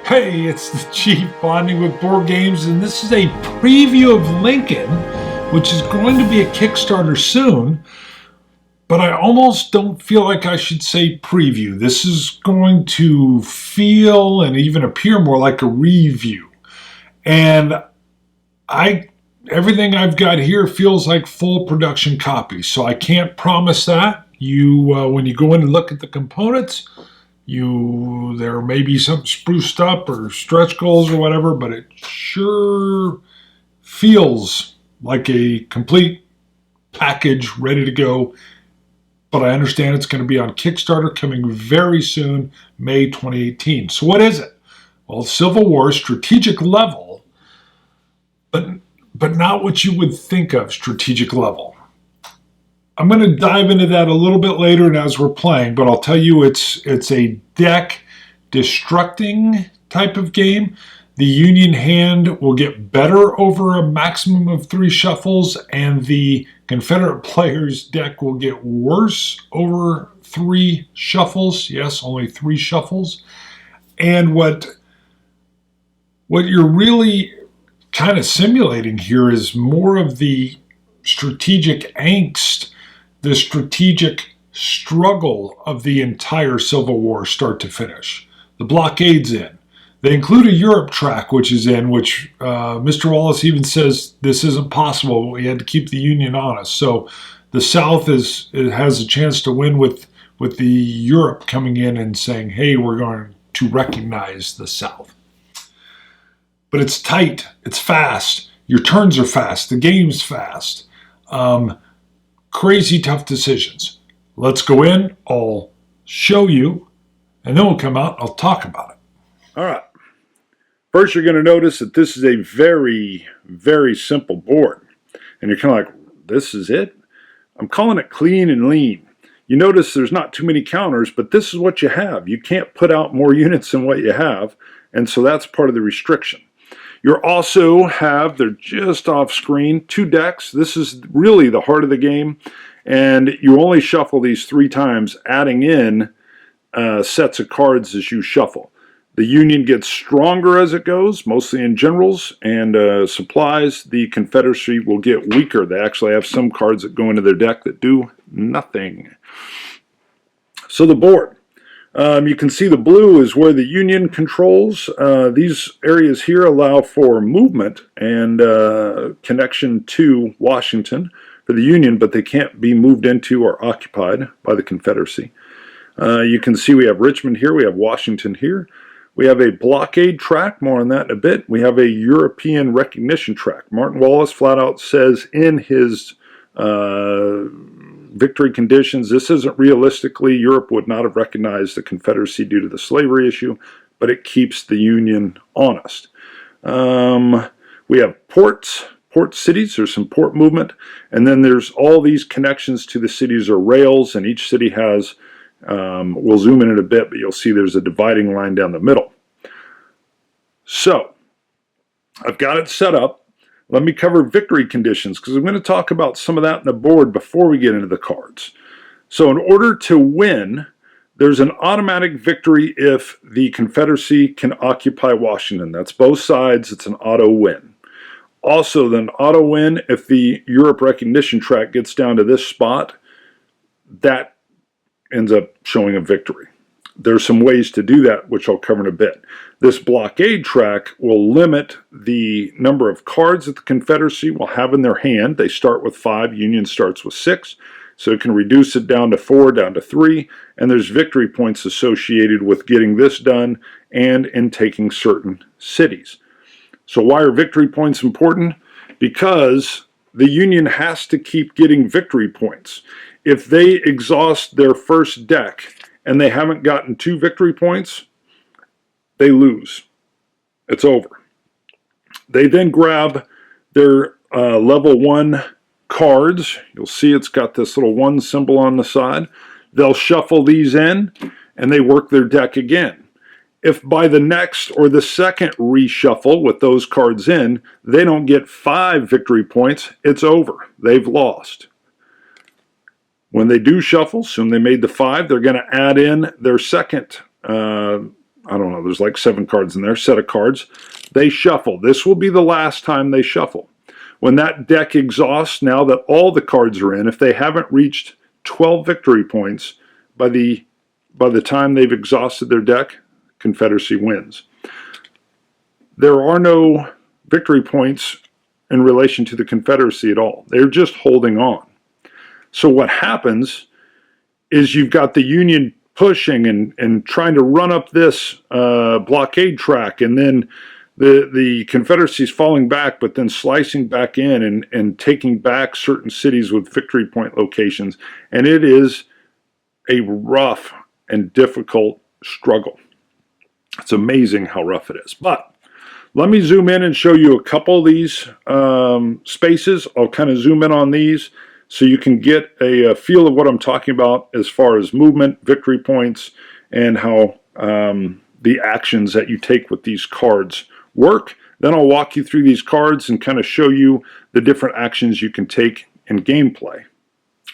Hey, it's the Chief bonding with board games, and this is a preview of Lincoln, which is going to be a Kickstarter soon. But I almost don't feel like I should say preview. This is going to feel and even appear more like a review. And I everything I've got here feels like full production copies, so I can't promise that. When you go in and look at the components, there may be something spruced up or stretch goals or whatever, but it sure feels like a complete package ready to go. But I understand it's going to be on Kickstarter coming very soon, May 2018. So what is it? Well, Civil War strategic level, but not what you would think of strategic level. I'm going to dive into that a little bit later and as we're playing, but I'll tell you it's a deck destructing type of game. The Union hand will get better over a maximum of 3 shuffles, and the Confederate player's deck will get worse over 3 shuffles. Yes, only 3 shuffles. And what you're really kind of simulating here is more of the strategic angst, the strategic struggle of the entire Civil War start to finish. The blockade's in. They include a Europe track, which is in, which Mr. Wallace even says this isn't possible. We had to keep the Union honest. So the South has a chance to win with the Europe coming in and saying, hey, we're going to recognize the South. But it's tight. It's fast. Your turns are fast. The game's fast. Crazy tough decisions. Let's go in. I'll show you, and then we'll come out. I'll talk about it. All right. First, you're going to notice that this is a very, very simple board. And you're kind of like, this is it? I'm calling it clean and lean. You notice there's not too many counters, but this is what you have. You can't put out more units than what you have, and so that's part of the restriction. You also have, they're just off screen, 2 decks. This is really the heart of the game, and you only shuffle these 3 times, adding in sets of cards as you shuffle. The Union gets stronger as it goes, mostly in generals and supplies. The Confederacy will get weaker. They actually have some cards that go into their deck that do nothing. So the board. You can see the blue is where the Union controls. These areas here allow for movement and connection to Washington for the Union, but they can't be moved into or occupied by the Confederacy. You can see we have Richmond here, we have Washington here. We have a blockade track, more on that in a bit. We have a European recognition track. Martin Wallace flat out says in his victory conditions, this isn't realistically, Europe would not have recognized the Confederacy due to the slavery issue, but it keeps the Union honest. We have ports, port cities, there's some port movement, and then there's all these connections to the cities or rails, and each city has, we'll zoom in a bit, but you'll see there's a dividing line down the middle. So, I've got it set up. Let me cover victory conditions, because I'm going to talk about some of that in the board before we get into the cards. So in order to win, there's an automatic victory if the Confederacy can occupy Washington. That's both sides. It's an auto win. Also, an auto win if the Europe recognition track gets down to this spot. That ends up showing a victory. There's some ways to do that, which I'll cover in a bit. This blockade track will limit the number of cards that the Confederacy will have in their hand. They start with 5, Union starts with 6, so it can reduce it down to 4, down to 3, and there's victory points associated with getting this done and in taking certain cities. So why are victory points important? Because the Union has to keep getting victory points. If they exhaust their first deck and they haven't gotten 2 victory points, they lose. It's over. They then grab their level 1 cards. You'll see it's got this little 1 symbol on the side. They'll shuffle these in and they work their deck again. If by the next or the second reshuffle with those cards in, they don't get 5 victory points, it's over. They've lost. When they do shuffle, assume they made the 5, they're going to add in their second I don't know, there's like 7 cards in there, set of cards. They shuffle. This will be the last time they shuffle. When that deck exhausts, now that all the cards are in, if they haven't reached 12 victory points by the time they've exhausted their deck, Confederacy wins. There are no victory points in relation to the Confederacy at all. They're just holding on. So what happens is you've got the Union pushing and trying to run up this blockade track, and then the Confederacy's falling back, but then slicing back in and taking back certain cities with victory point locations. And it is a rough and difficult struggle. It's amazing how rough it is. But let me zoom in and show you a couple of these spaces. I'll kind of zoom in on these so you can get a feel of what I'm talking about as far as movement, victory points, and how the actions that you take with these cards work. Then I'll walk you through these cards and kind of show you the different actions you can take in gameplay.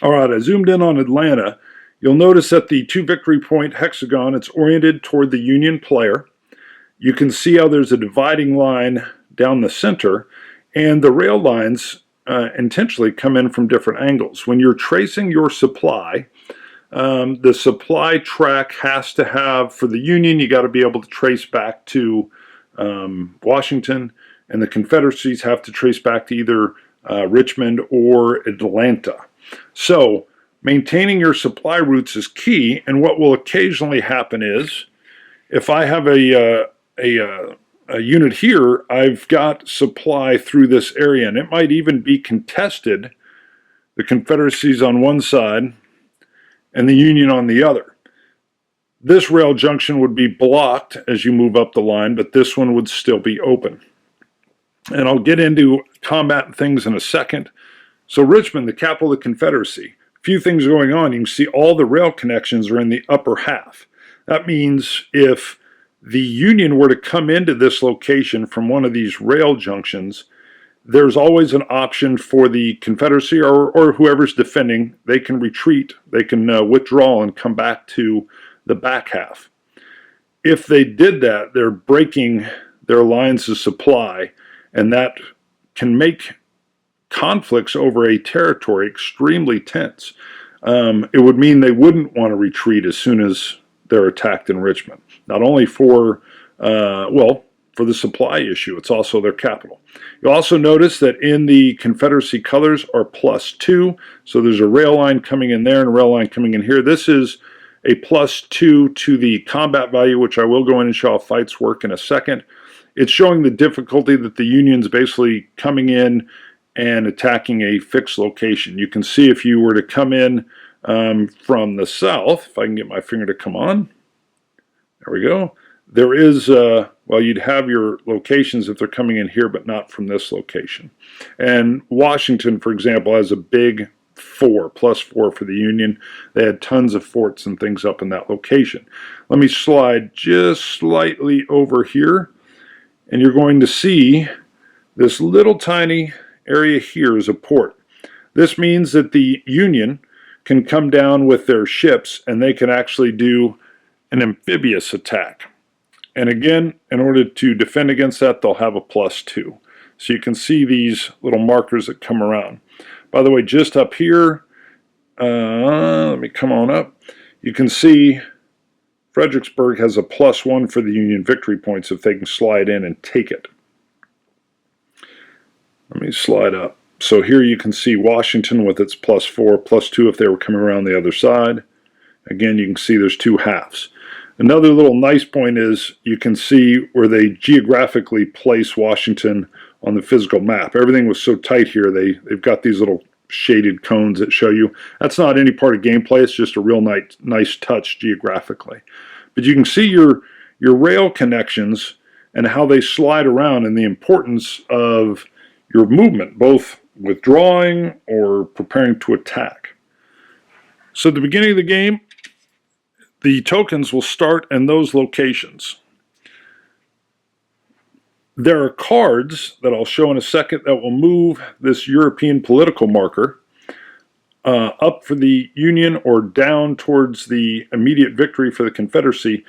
All right, I zoomed in on Atlanta. You'll notice that the 2 victory point hexagon, it's oriented toward the Union player. You can see how there's a dividing line down the center, and the rail lines intentionally come in from different angles. When you're tracing your supply, the supply track has to have, for the Union, you got to be able to trace back to Washington, and the Confederacies have to trace back to either Richmond or Atlanta. So maintaining your supply routes is key, and what will occasionally happen is, if I have a unit here, I've got supply through this area, and it might even be contested, the Confederacy's on one side and the Union on the other. This rail junction would be blocked as you move up the line, but this one would still be open. And I'll get into combat and things in a second. So Richmond, the capital of the Confederacy, a few things going on. You can see all the rail connections are in the upper half. That means if the Union were to come into this location from one of these rail junctions, there's always an option for the Confederacy or whoever's defending. They can retreat, they can withdraw and come back to the back half. If they did that, they're breaking their lines of supply, and that can make conflicts over a territory extremely tense. It would mean they wouldn't want to retreat as soon as they're attacked in Richmond. Not only for, for the supply issue, it's also their capital. You'll also notice that in the Confederacy colors are +2, so there's a rail line coming in there and a rail line coming in here. This is a +2 to the combat value, which I will go in and show how fights work in a second. It's showing the difficulty that the Union's basically coming in and attacking a fixed location. You can see if you were to come in from the south, if I can get my finger to come on, there we go. There is, you'd have your locations if they're coming in here, but not from this location. And Washington, for example, has a big +4 for the Union. They had tons of forts and things up in that location. Let me slide just slightly over here, and you're going to see this little tiny area here is a port. This means that the Union can come down with their ships, and they can actually do an amphibious attack. And again, in order to defend against that, they'll have a +2. So you can see these little markers that come around. By the way, just up here, let me come on up. You can see Fredericksburg has a +1 for the Union victory points if they can slide in and take it. Let me slide up. So here you can see Washington with its +4, +2 if they were coming around the other side. Again, you can see there's 2 halves. Another little nice point is you can see where they geographically place Washington on the physical map. Everything was so tight here, they've got these little shaded cones that show you. That's not any part of gameplay, it's just a real nice touch geographically. But you can see your rail connections and how they slide around, and the importance of your movement, both withdrawing or preparing to attack. So at the beginning of the game, the tokens will start in those locations. There are cards that I'll show in a second that will move this European political marker up for the Union or down towards the immediate victory for the Confederacy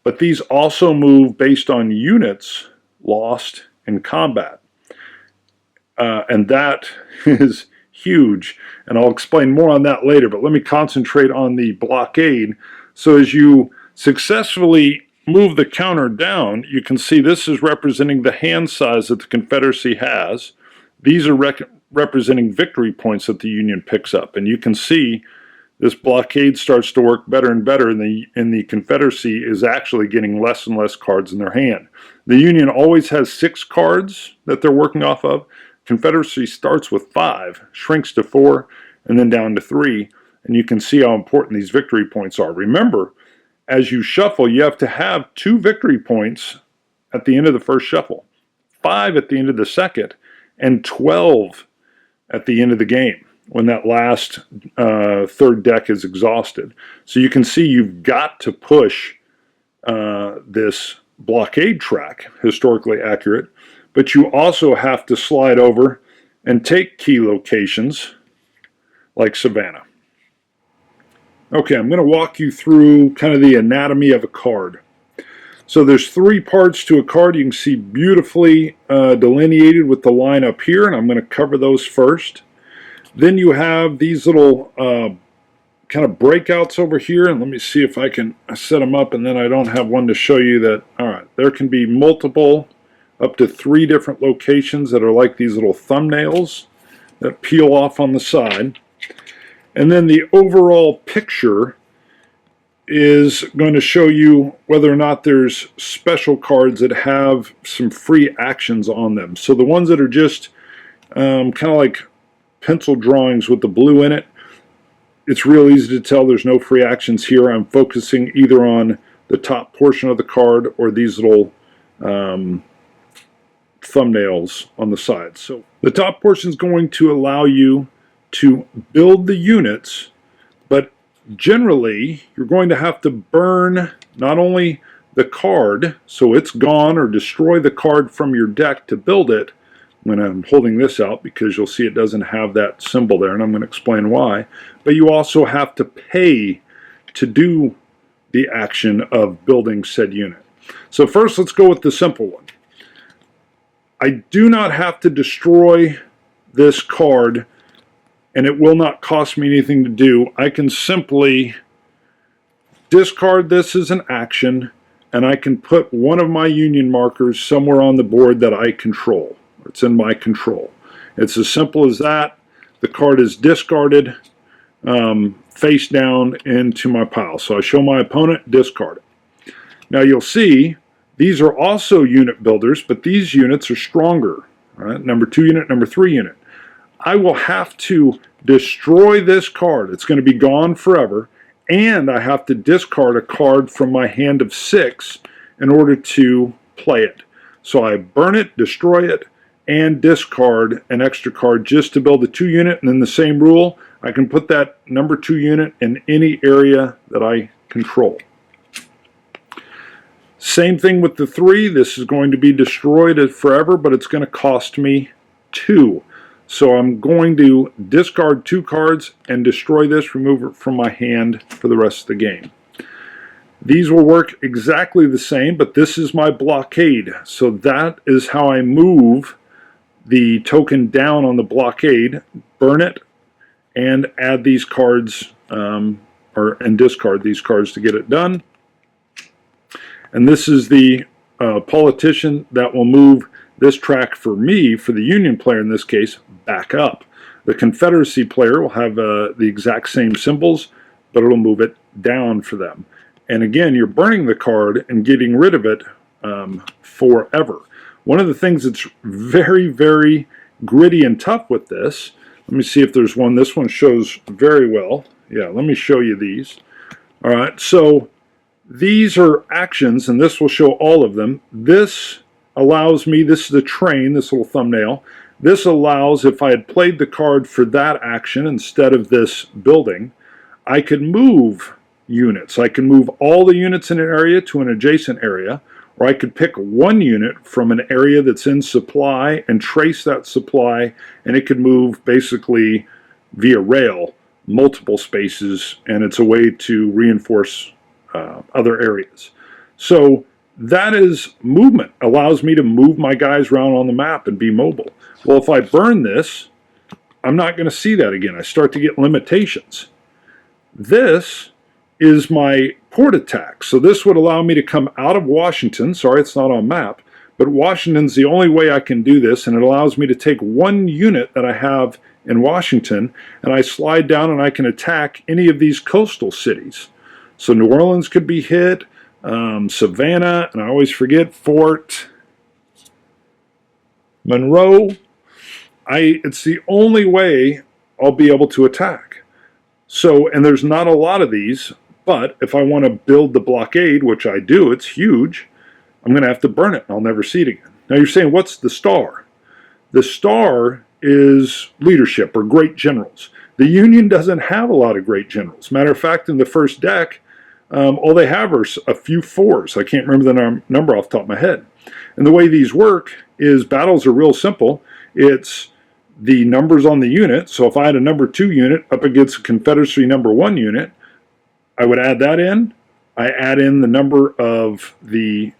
but these also move based on units lost in combat. And that is huge, and I'll explain more on that later, but let me concentrate on the blockade. So as you successfully move the counter down, you can see this is representing the hand size that the Confederacy has. These are representing victory points that the Union picks up, and you can see this blockade starts to work better and better, and the Confederacy is actually getting less and less cards in their hand. The Union always has 6 cards that they're working off of. Confederacy starts with 5, shrinks to 4, and then down to 3, and you can see how important these victory points are. Remember, as you shuffle, you have to have 2 victory points at the end of the first shuffle, 5 at the end of the second, and 12 at the end of the game when that last third deck is exhausted. So you can see you've got to push this blockade track, historically accurate, but you also have to slide over and take key locations like Savannah. Okay, I'm going to walk you through kind of the anatomy of a card. So there's 3 parts to a card. You can see beautifully delineated with the line up here, and I'm going to cover those first. Then you have these little kind of breakouts over here, and let me see if I can set them up, and then I don't have one to show you that. All right, there can be multiple, up to 3 different locations that are like these little thumbnails that peel off on the side. And then the overall picture is going to show you whether or not there's special cards that have some free actions on them. So the ones that are just kind of like pencil drawings with the blue in it, it's real easy to tell there's no free actions here. I'm focusing either on the top portion of the card or these little thumbnails on the side. So the top portion is going to allow you to build the units, but generally you're going to have to burn not only the card, so it's gone, or destroy the card from your deck to build it. When I'm holding this out, because you'll see it doesn't have that symbol there, and I'm going to explain why. But you also have to pay to do the action of building said unit. So first, let's go with the simple one. I do not have to destroy this card, and it will not cost me anything to do. I can simply discard this as an action, and I can put one of my Union markers somewhere on the board that I control. It's in my control. It's as simple as that. The card is discarded face down into my pile. So I show my opponent, discard it. Now you'll see these are also unit builders, but these units are stronger. Right? Number 2 unit, number 3 unit. I will have to destroy this card. It's going to be gone forever, and I have to discard a card from my hand of 6 in order to play it. So I burn it, destroy it, and discard an extra card just to build a 2 unit, and then the same rule, I can put that number 2 unit in any area that I control. Same thing with the 3. This is going to be destroyed forever, but it's going to cost me 2. So I'm going to discard 2 cards and destroy this, remove it from my hand for the rest of the game. These will work exactly the same, but this is my blockade. So that is how I move the token down on the blockade, burn it, and add these cards, and discard these cards to get it done. And this is the politician that will move this track for me, for the Union player in this case, back up. The Confederacy player will have the exact same symbols, but it'll move it down for them. And again, you're burning the card and getting rid of it forever. One of the things that's very, very gritty and tough with this, let me see if there's one. This one shows very well. Yeah, let me show you these. All right, so these are actions, and this will show all of them. This allows me, this is the train, this little thumbnail. This allows, if I had played the card for that action instead of this building, I could move units. I can move all the units in an area to an adjacent area, or I could pick one unit from an area that's in supply and trace that supply, and it could move basically via rail multiple spaces, and it's a way to reinforce other areas. So that is movement, allows me to move my guys around on the map and be mobile. Well, if I burn this, I'm not going to see that again. I start to get limitations. This is my port attack. So this would allow me to come out of Washington. Sorry, it's not on map, but Washington's the only way I can do this, and it allows me to take one unit that I have in Washington, and I slide down and I can attack any of these coastal cities. So New Orleans could be hit, Savannah, and I always forget, Fort Monroe. It's the only way I'll be able to attack. So, and there's not a lot of these, but if I want to build the blockade, which I do, it's huge, I'm going to have to burn it and I'll never see it again. Now you're saying, what's the star? The star is leadership or great generals. The Union doesn't have a lot of great generals. Matter of fact, in the first deck, all they have are a few 4s. I can't remember the number off the top of my head. And the way these work is battles are real simple. It's the numbers on the unit. So if I had a number 2 unit up against a Confederacy number 1 unit, I would add that in. I add in the number of the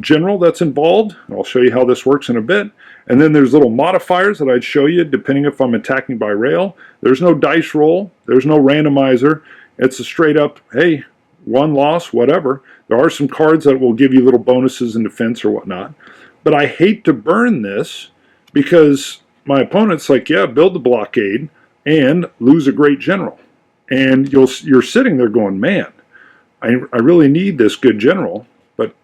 general that's involved. I'll show you how this works in a bit. And then there's little modifiers that I'd show you depending if I'm attacking by rail. There's no dice roll. There's no randomizer. It's a straight up, hey, 1 loss, whatever. There are some cards that will give you little bonuses in defense or whatnot. But I hate to burn this because my opponent's like, yeah, build the blockade and lose a great general. And you're sitting there going, man, I really need this good general, but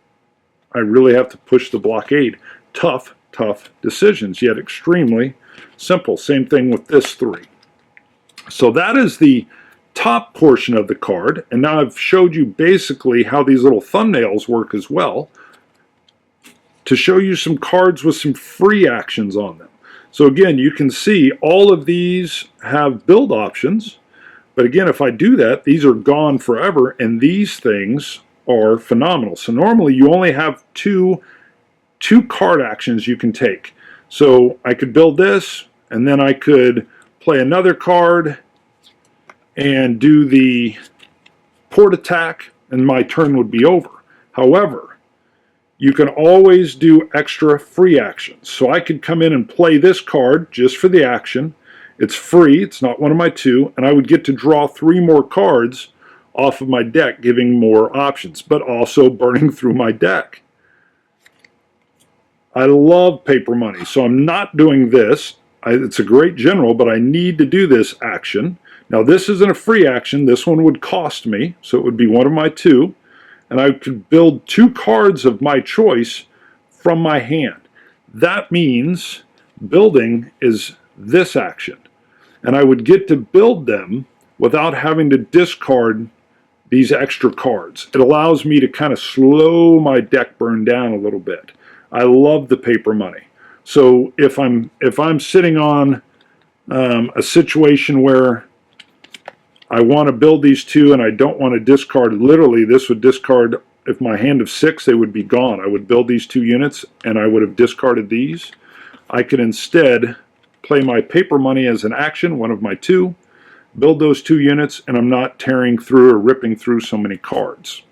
I really have to push the blockade. Tough decisions, yet extremely simple. Same thing with this 3. So that is the top portion of the card, and now I've showed you basically how these little thumbnails work as well to show you some cards with some free actions on them. So again, you can see all of these have build options, but again, if I do that, these are gone forever, and these things are phenomenal. So normally you only have two card actions you can take. So I could build this, and then I could play another card and do the port attack, and my turn would be over. However, you can always do extra free actions. So I could come in and play this card just for the action. It's free, it's not one of my 2, and I would get to draw 3 more cards off of my deck, giving more options, but also burning through my deck. I love paper money, so I'm not doing this. It's a great general, but I need to do this action. Now this isn't a free action. This one would cost me, so it would be one of my 2. And I could build 2 cards of my choice from my hand. That means building is this action. And I would get to build them without having to discard these extra cards. It allows me to kind of slow my deck burn down a little bit. I love the paper money. So if I'm sitting on a situation where I want to build these 2 and I don't want to discard, literally this would discard, if my hand of 6, they would be gone. I would build these 2 units and I would have discarded these. I could instead play my paper money as an action, one of my 2, build those 2 units, and I'm not tearing through or ripping through so many cards.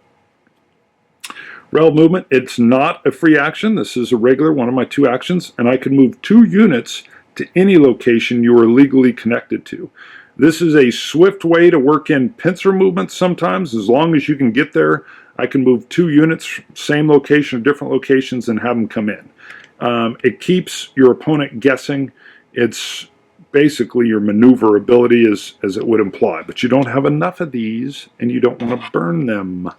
Rail movement, it's not a free action. This is a regular, one of my 2 actions, and I can move 2 units to any location you are legally connected to. This is a swift way to work in pincer movements sometimes. As long as you can get there, I can move 2 units, same location or different locations, and have them come in. It keeps your opponent guessing. It's basically your maneuverability as it would imply, but you don't have enough of these and you don't want to burn them.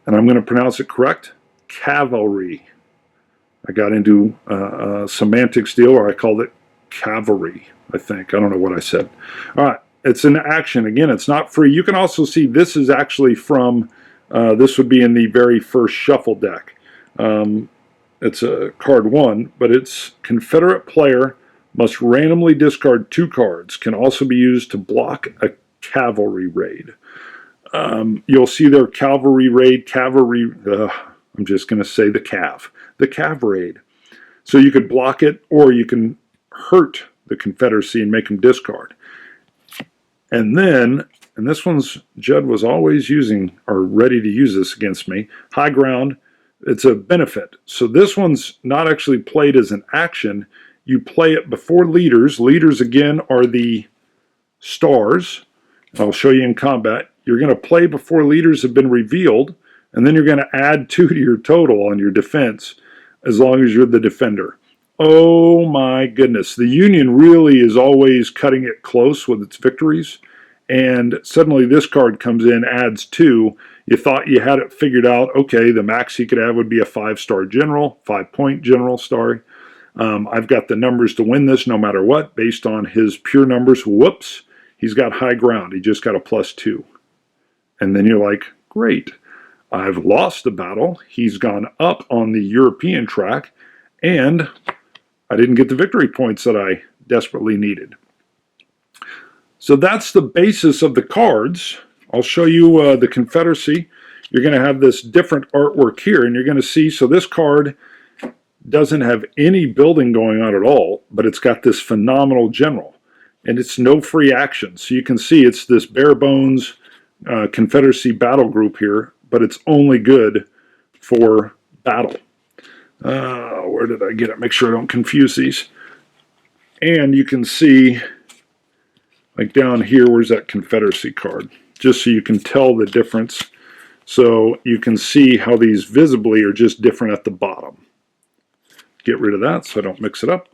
And I'm going to pronounce it correct, cavalry. I got into a semantics deal where I called it cavalry, I think. I don't know what I said. All right, it's an action. Again, it's not free. You can also see this is actually from, this would be in the very first shuffle deck. It's a card 1, but it's Confederate player must randomly discard 2 cards. Can also be used to block a cavalry raid. You'll see their cavalry raid, I'm just going to say the cav raid. So you could block it, or you can hurt the Confederacy and make them discard. And then and this one's Judd was always using or ready to use this against me. High ground, it's a benefit. So this one's not actually played as an action. You play it before leaders. Leaders, again, are the stars. I'll show you in combat. You're going to play before leaders have been revealed, and then you're going to add 2 to your total on your defense as long as you're the defender. Oh my goodness. The Union really is always cutting it close with its victories, and suddenly this card comes in, adds 2. You thought you had it figured out. Okay, the max he could have would be a 5-star general, 5-point general, sorry. I've got the numbers to win this no matter what based on his pure numbers. Whoops, he's got high ground. He just got a +2. And then you're like, great, I've lost the battle. He's gone up on the European track, and I didn't get the victory points that I desperately needed. So that's the basis of the cards. I'll show you the Confederacy. You're going to have this different artwork here, and you're going to see, so this card doesn't have any building going on at all, but it's got this phenomenal general, and it's no free action. So you can see it's this bare bones Confederacy battle group here, but it's only good for battle. Where did I get it? Make sure I don't confuse these. And you can see, like down here, where's that Confederacy card? Just so you can tell the difference. So you can see how these visibly are just different at the bottom. Get rid of that so I don't mix it up.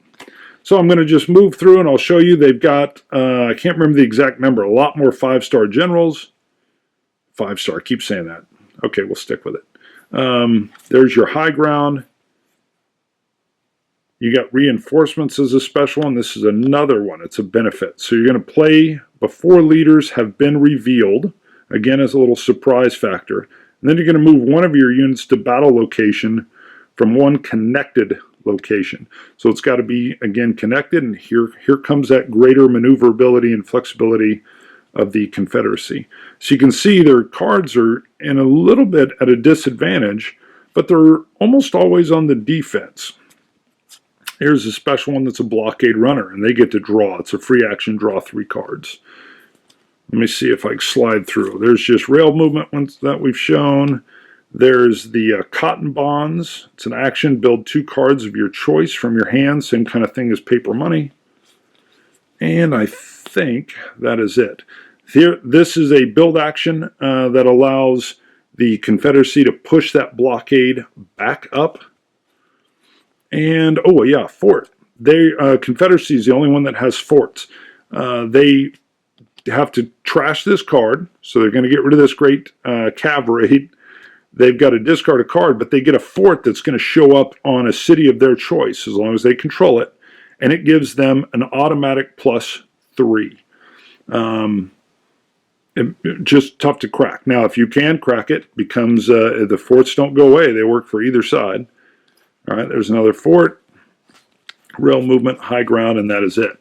So I'm going to just move through and I'll show you. They've got, I can't remember the exact number, a lot more 5-star generals. 5-star, keep saying that. Okay, we'll stick with it. There's your high ground. You got reinforcements as a special, and this is another one. It's a benefit. So you're going to play before leaders have been revealed, again as a little surprise factor. And then you're going to move one of your units to battle location from one connected location. So it's got to be, again, connected, and here comes that greater maneuverability and flexibility of the Confederacy. So you can see their cards are in a little bit at a disadvantage, but they're almost always on the defense. Here's a special one that's a blockade runner, and they get to draw. It's a free action, draw 3 cards. Let me see if I can slide through. There's just rail movement ones that we've shown. There's the cotton bonds. It's an action, build 2 cards of your choice from your hand. Same kind of thing as paper money. And I think that is it. Here, this is a build action that allows the Confederacy to push that blockade back up. And, oh yeah, fort. Confederacy is the only one that has forts. They have to trash this card, so they're going to get rid of this great cavalry. They've got to discard a card, but they get a fort that's going to show up on a city of their choice, as long as they control it, and it gives them an automatic +3. Just tough to crack. Now, if you can crack it, becomes the forts don't go away. They work for either side. All right, there's another fort, rail movement, high ground, and that is it.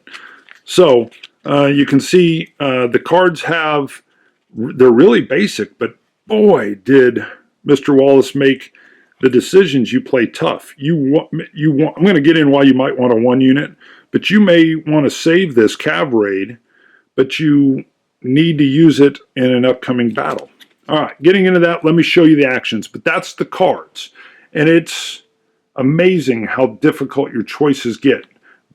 So you can see the cards they're really basic, but boy, did Mr. Wallace make the decisions. You play tough. I'm going to get in why you might want a 1 unit, but you may want to save this cav raid, but you need to use it in an upcoming battle. All right, getting into that, let me show you the actions, but that's the cards, and it's amazing how difficult your choices get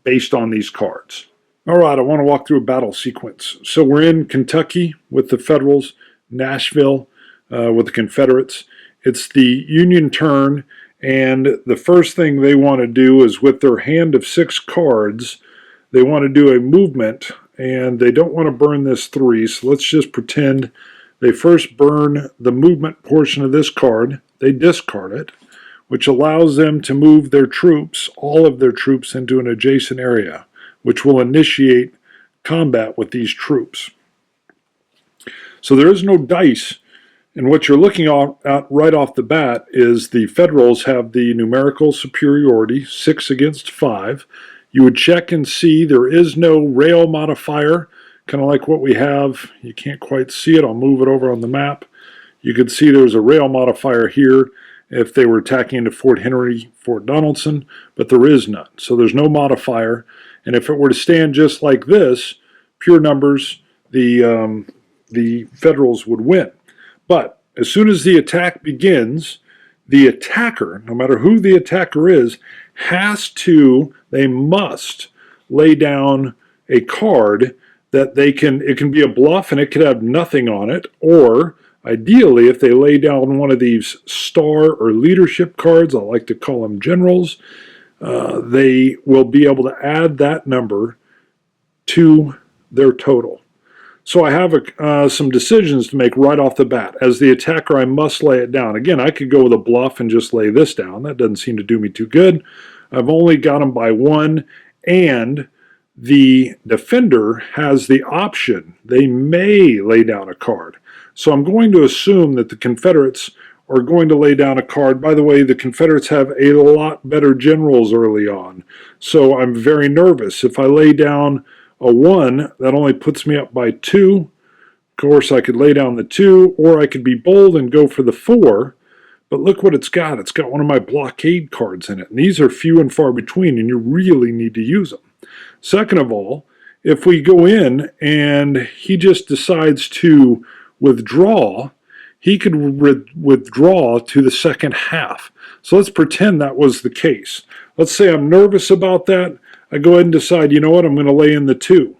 based on these cards. All right, I want to walk through a battle sequence. So we're in Kentucky with the Federals, Nashville with the Confederates. It's the Union turn, and the first thing they want to do is with their hand of 6 cards, they want to do a movement, and they don't want to burn this 3, so let's just pretend they first burn the movement portion of this card. They discard it, which allows them to move their troops, all of their troops, into an adjacent area, which will initiate combat with these troops. So there is no dice, and what you're looking at right off the bat is the Federals have the numerical superiority, 6 against 5. You would check and see there is no rail modifier, kind of like what we have. You can't quite see it. I'll move it over on the map. You can see there's a rail modifier here if they were attacking into Fort Henry, Fort Donaldson, but there is none. So there's no modifier. And if it were to stand just like this, pure numbers, the the Federals would win. But as soon as the attack begins, the attacker, no matter who the attacker is, they must lay down a card that it can be a bluff and it could have nothing on it, or ideally, if they lay down one of these star or leadership cards, I like to call them generals, they will be able to add that number to their total. So I have some decisions to make right off the bat. As the attacker, I must lay it down. Again, I could go with a bluff and just lay this down. That doesn't seem to do me too good. I've only got them by one, and the defender has the option. They may lay down a card. So I'm going to assume that the Confederates are going to lay down a card. By the way, the Confederates have a lot better generals early on. So I'm very nervous. If I lay down a 1, that only puts me up by 2. Of course, I could lay down the 2, or I could be bold and go for the 4. But look what it's got. It's got one of my blockade cards in it. And these are few and far between, and you really need to use them. Second of all, if we go in and he just decides to withdraw, he could withdraw to the second half. So let's pretend that was the case. Let's say I'm nervous about that. I go ahead and decide, you know what, I'm going to lay in the 2.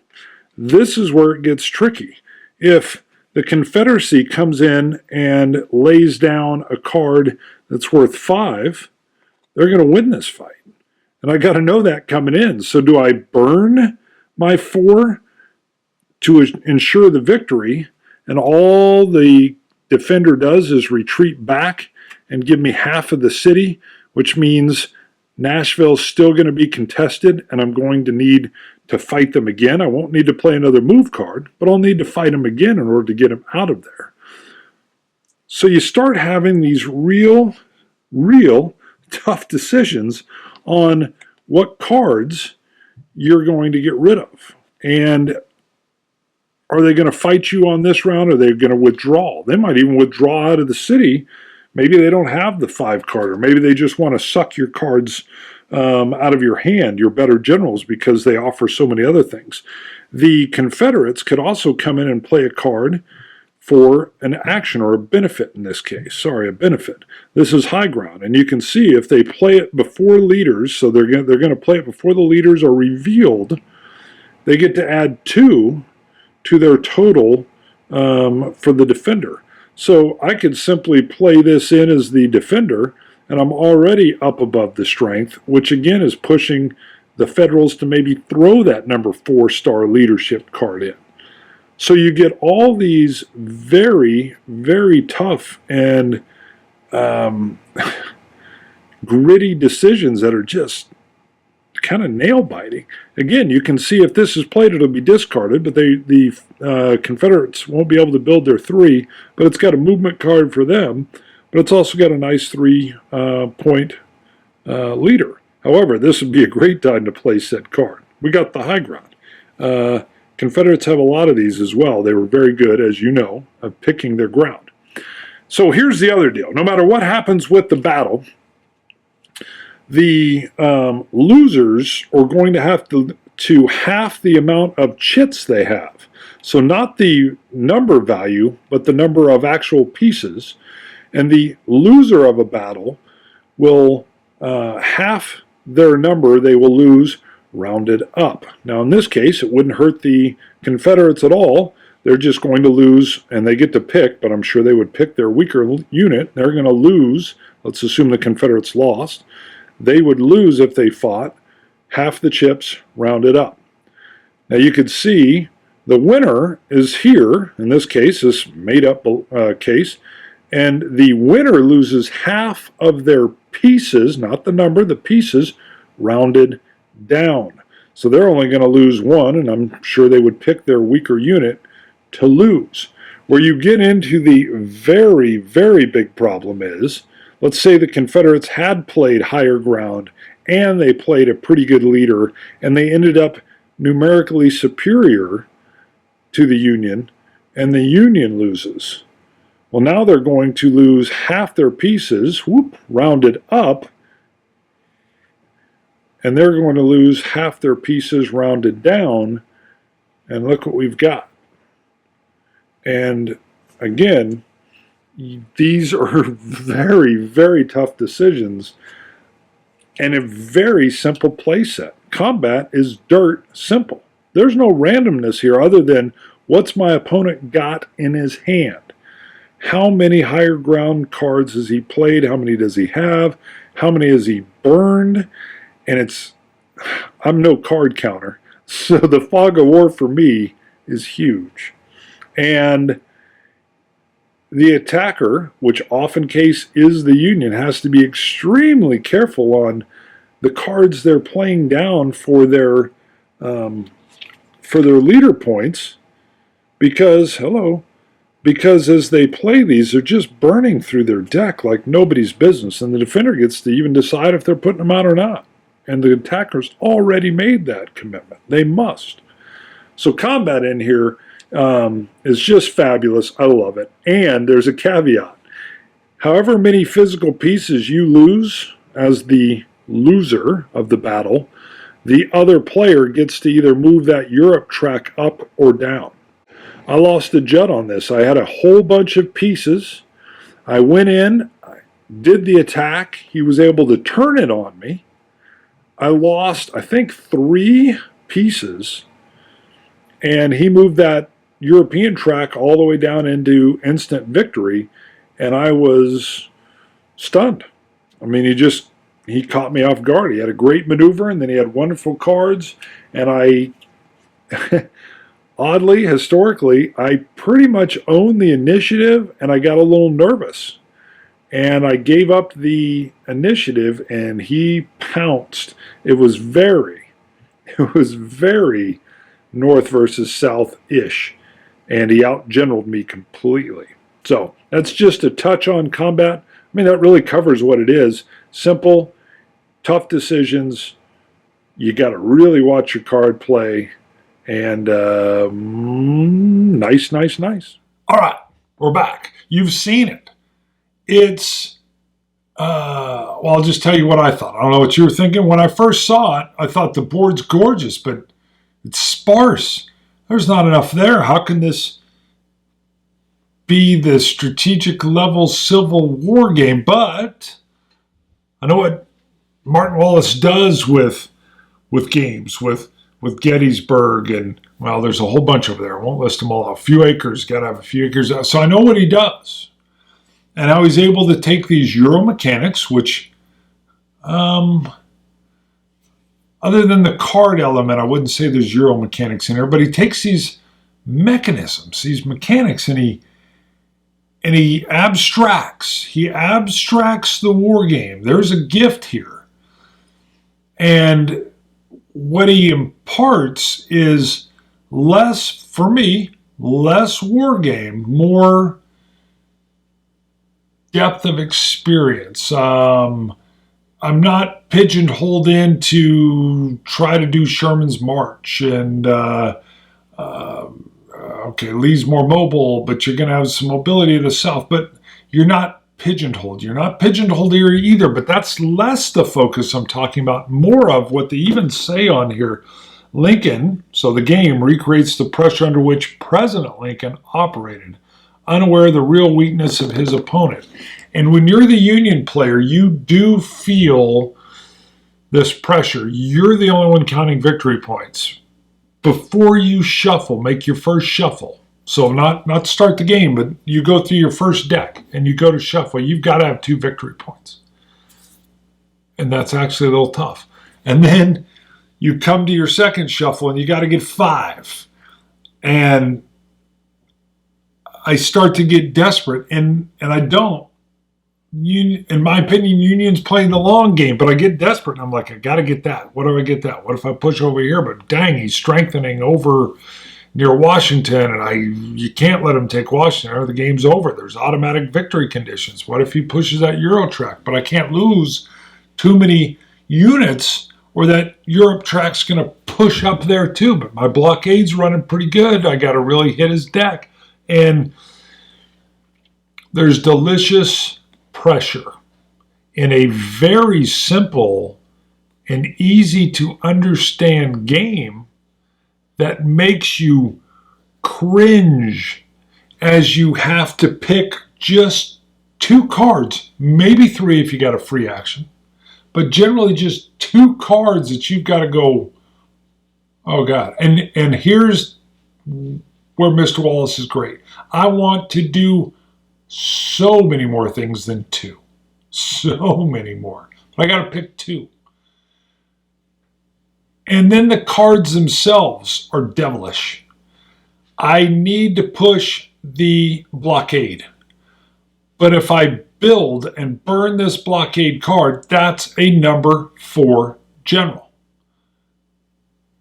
This is where it gets tricky. If the Confederacy comes in and lays down a card that's worth 5, they're going to win this fight. And I got to know that coming in. So do I burn my 4 to ensure the victory, and all the defender does is retreat back and give me half of the city, which means Nashville's still going to be contested, and I'm going to need to fight them again. I won't need to play another move card, but I'll need to fight them again in order to get them out of there. So you start having these real tough decisions on what cards you're going to get rid of. And are they going to fight you on this round, or are they going to withdraw? They might even withdraw out of the city. Maybe they don't have the 5 card, or maybe they just want to suck your cards out of your hand, your better generals, because they offer so many other things. The Confederates could also come in and play a card for an action, or a benefit in this case. Sorry, a benefit. This is high ground, and you can see if they play it before leaders, so they're going to play it before the leaders are revealed, they get to add 2 to their total for the defender. So I could simply play this in as the defender, and I'm already up above the strength, which again is pushing the Federals to maybe throw that number 4-star leadership card in. So you get all these very, very tough and gritty decisions that are just kind of nail-biting. Again, you can see if this is played, it'll be discarded, but the Confederates won't be able to build their 3, but it's got a movement card for them, but it's also got a nice 3-point leader. However, this would be a great time to play said card. We got the high ground. Confederates have a lot of these as well. They were very good, as you know, of picking their ground. So here's the other deal. No matter what happens with the battle, the losers are going to have to half the amount of chits they have. So not the number value, but the number of actual pieces. And the loser of a battle will half their number they will lose rounded up. Now in this case, it wouldn't hurt the Confederates at all. They're just going to lose, and they get to pick, but I'm sure they would pick their weaker unit. They're going to lose. Let's assume the Confederates lost. They would lose if they fought half the chips rounded up. Now you could see the winner is here, in this case, this made-up case, and the winner loses half of their pieces, not the number, the pieces, rounded down. So they're only going to lose 1, and I'm sure they would pick their weaker unit to lose. Where you get into the very, very big problem is, let's say the Confederates had played higher ground and they played a pretty good leader and they ended up numerically superior to the Union, and the Union loses. Well, now they're going to lose half their pieces, rounded up, and they're going to lose half their pieces rounded down, and look what we've got. And again, these are very, very tough decisions and a very simple play set. Combat is dirt simple. There's no randomness here other than what's my opponent got in his hand. How many higher ground cards has he played? How many does he have? How many has he burned? And I'm no card counter. So the fog of war for me is huge. And the attacker, which often case is the Union, has to be extremely careful on the cards they're playing down for their leader points, because as they play these, they're just burning through their deck like nobody's business, and the defender gets to even decide if they're putting them out or not. And the attacker's already made that commitment. They must. So combat in here is just fabulous. I love it. And there's a caveat. However many physical pieces you lose as the loser of the battle, the other player gets to either move that Europe track up or down. I lost a jet on this. I had a whole bunch of pieces. I went in, I did the attack. He was able to turn it on me. I lost, I think, 3 pieces, and he moved that European track all the way down into instant victory, and I was stunned. I mean, he caught me off guard. He had a great maneuver, and then he had wonderful cards, and I, oddly, historically, I pretty much owned the initiative, and I got a little nervous. And I gave up the initiative, and he pounced. It was very north versus south-ish, and he outgeneraled me completely. So that's just a touch on combat. I mean, that really covers what it is. Simple, tough decisions. You got to really watch your card play, and nice. All right, we're back. You've seen it. It's, well, I'll just tell you what I thought. I don't know what you were thinking. When I first saw it, I thought the board's gorgeous, but it's sparse. There's not enough there. How can this be the strategic level Civil War game? But I know what Martin Wallace does with games, with Gettysburg, and, well, there's a whole bunch over there. I won't list them all out. A few acres, got to have a few acres. So I know what he does. And how he's able to take these Euro mechanics, which, other than the card element, I wouldn't say there's Euro mechanics in here, but he takes these mechanisms, these mechanics, and he abstracts. He abstracts the war game. There's a gift here. And what he imparts is less, for me, less war game, more depth of experience. I'm not pigeonholed in to try to do Sherman's March and okay, Lee's more mobile, but you're going to have some mobility to the south. But you're not pigeonholed. You're not pigeonholed here either. But that's less the focus I'm talking about. More of what they even say on here. Lincoln, so the game recreates the pressure under which President Lincoln operated, unaware of the real weakness of his opponent. And when you're the Union player, you do feel this pressure. You're the only one counting victory points. Before you shuffle, make your first shuffle. So not start the game, but you go through your first deck and you go to shuffle. You've got to have 2 victory points. And that's actually a little tough. And then you come to your second shuffle and you got to get 5. And I start to get desperate, and I don't. In my opinion, Union's playing the long game, but I get desperate, and I'm like, I got to get that. What do I get that? What if I push over here? But dang, he's strengthening over near Washington, and you can't let him take Washington or the game's over. There's automatic victory conditions. What if he pushes that Euro track? But I can't lose too many units, or that Europe track's going to push up there too. But my blockade's running pretty good. I got to really hit his deck. And there's delicious pressure in a very simple and easy to understand game that makes you cringe as you have to pick just 2 cards, maybe 3 if you got a free action, but generally just 2 cards that you've got to go, oh God. And here's where Mr. Wallace is great. I want to do so many more things than 2. So many more. But I got to pick 2. And then the cards themselves are devilish. I need to push the blockade. But if I build and burn this blockade card, that's a number 4 general.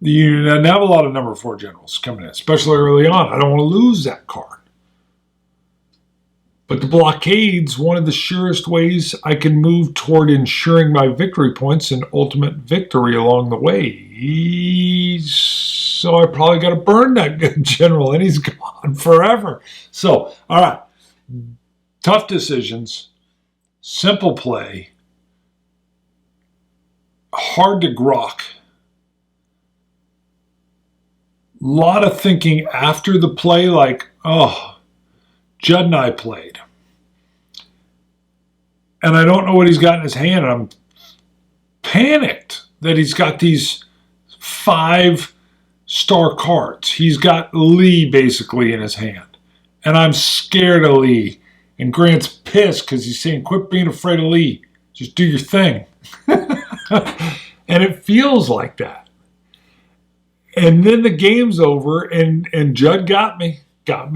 The Union doesn't have a lot of number 4 generals coming in, especially early on. I don't want to lose that card. But the blockade's one of the surest ways I can move toward ensuring my victory points and ultimate victory along the way. So I probably got to burn that good general, and he's gone forever. So, all right. Tough decisions, simple play, hard to grok. A lot of thinking after the play, like, oh, Judd and I played. And I don't know what he's got in his hand. And I'm panicked that he's got these 5-star cards. He's got Lee basically in his hand. And I'm scared of Lee. And Grant's pissed because he's saying, quit being afraid of Lee. Just do your thing. And it feels like that. And then the game's over, and Judd got me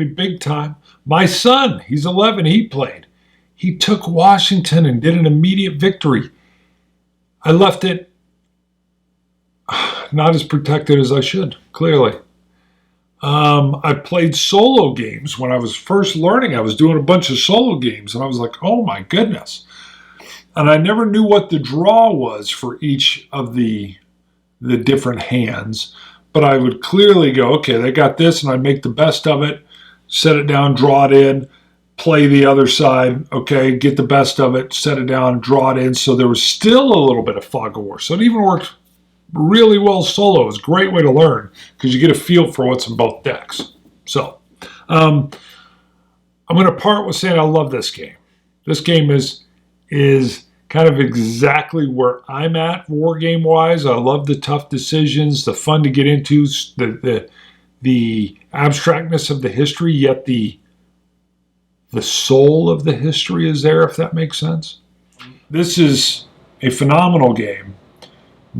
big time. My son, he's 11, he played. He took Washington and did an immediate victory. I left it not as protected as I should, clearly. I played solo games. When I was first learning, I was doing a bunch of solo games, and I was like, oh my goodness. And I never knew what the draw was for each of the different hands. But I would clearly go, okay, they got this, and I'd make the best of it, set it down, draw it in, play the other side, okay, get the best of it, set it down, draw it in. So there was still a little bit of fog of war. So it even worked really well solo. It was a great way to learn because you get a feel for what's in both decks. So I'm going to part with saying I love this game. This game is kind of exactly where I'm at war game wise. I love the tough decisions, the fun to get into, the abstractness of the history, yet the soul of the history is there, if that makes sense. This is a phenomenal game.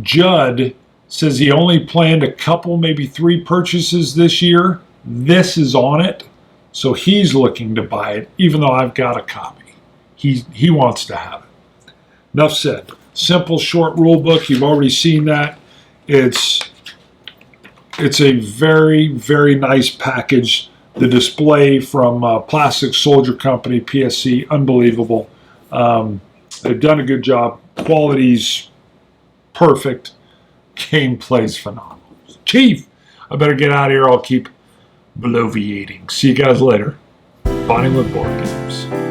Judd says he only planned a couple, maybe 3 purchases this year. This is on it, so he's looking to buy it, even though I've got a copy. He wants to have it. Enough said. Simple, short rule book. You've already seen that. It's a very, very nice package. The display from Plastic Soldier Company, PSC, unbelievable. They've done a good job. Quality's perfect. Gameplay's phenomenal. Chief, I better get out of here. I'll keep bloviating. See you guys later. Bonding with Board Games.